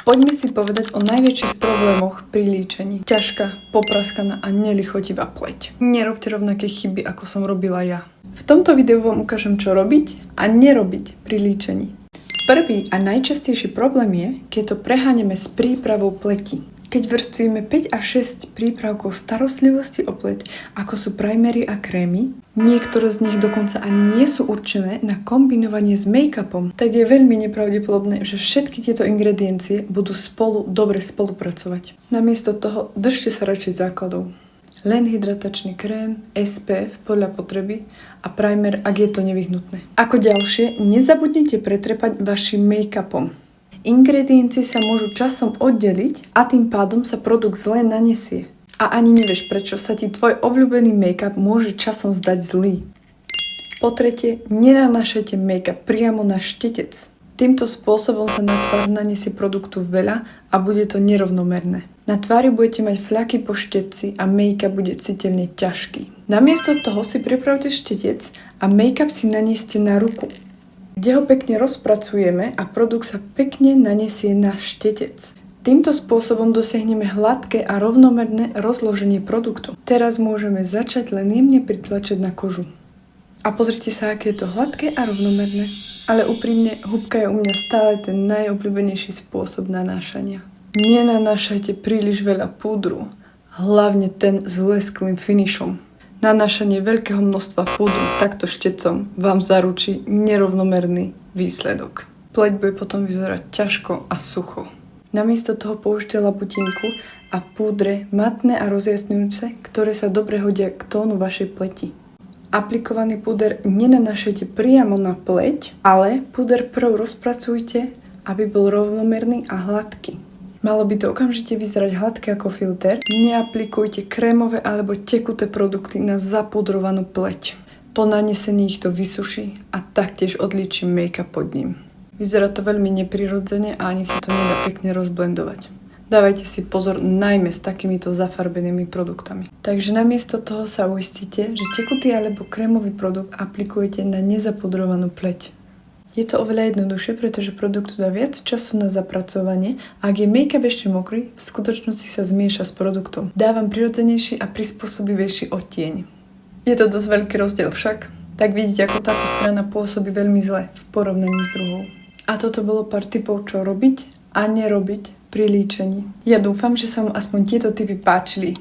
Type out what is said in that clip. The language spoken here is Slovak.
Poďme si povedať o najväčších problémoch pri líčení. Ťažká, popraskaná a nelichotivá pleť. Nerobte rovnaké chyby, ako som robila ja. V tomto videu vám ukážem, čo robiť a nerobiť pri líčení. Prvý a najčastejší problém je, keď to preháňame s prípravou pleti. Keď vrstvíme 5 až 6 prípravkov starostlivosti o pleť, ako sú primery a krémy, niektoré z nich dokonca ani nie sú určené na kombinovanie s make-upom, tak je veľmi nepravdepodobné, že všetky tieto ingrediencie budú spolu dobre spolupracovať. Namiesto toho držte sa radšej základov. Len hydratačný krém, SPF podľa potreby a primer, ak je to nevyhnutné. Ako ďalšie, nezabudnite pretrepať vašim make-upom. Ingrediencie sa môžu časom oddeliť a tým pádom sa produkt zle nanesie. A ani nevieš, prečo sa ti tvoj obľúbený make-up môže časom zdať zlý. Po tretie, nenanášajte make-up priamo na štetec. Týmto spôsobom sa na tvár nanesie produktu veľa a bude to nerovnomerné. Na tvári budete mať fľaky po štetci a make-up bude citeľne ťažký. Namiesto toho si pripravte štetec a make-up si nanieste na ruku, kde ho pekne rozpracujeme a produkt sa pekne nanesie na štetec. Týmto spôsobom dosiahneme hladké a rovnomerné rozloženie produktu. Teraz môžeme začať len jemne pritlačať na kožu. A pozrite sa, aké je to hladké a rovnomerné. Ale úprimne, húbka je u mňa stále ten najobľúbenejší spôsob nanášania. Nenanášajte príliš veľa púdru, hlavne ten s lesklým finishom. Nanášanie veľkého množstva púdru takto štecom vám zaručí nerovnomerný výsledok. Pleť bude potom vyzerať ťažko a sucho. Namiesto toho použite labutinku a púdre matné a rozjasňujúce, ktoré sa dobre hodia k tónu vašej pleti. Aplikovaný púder nenanášajte priamo na pleť, ale púder prv rozpracujte, aby bol rovnomerný a hladký. Malo by to okamžite vyzerať hladké ako filter. Neaplikujte krémové alebo tekuté produkty na zapudrovanú pleť. Po nanesení ich to vysuší a taktiež odlíči make-up pod ním. Vyzerá to veľmi neprirodzene a ani sa to nedá pekne rozblendovať. Dávajte si pozor najmä s takýmito zafarbenými produktami. Takže namiesto toho sa uistite, že tekutý alebo krémový produkt aplikujete na nezapudrovanú pleť. Je to oveľa jednoduchšie, pretože produktu dá viac času na zapracovanie a ak je make-up ešte mokrý, v skutočnosti sa zmieša s produktom. Dávam prirodzenejší a prispôsobivejší odtieň. Je to dosť veľký rozdiel však, tak vidíte, ako táto strana pôsobí veľmi zle v porovnaní s druhou. A toto bolo pár tipov, čo robiť a nerobiť pri líčení. Ja dúfam, že sa vám aspoň tieto tipy páčili.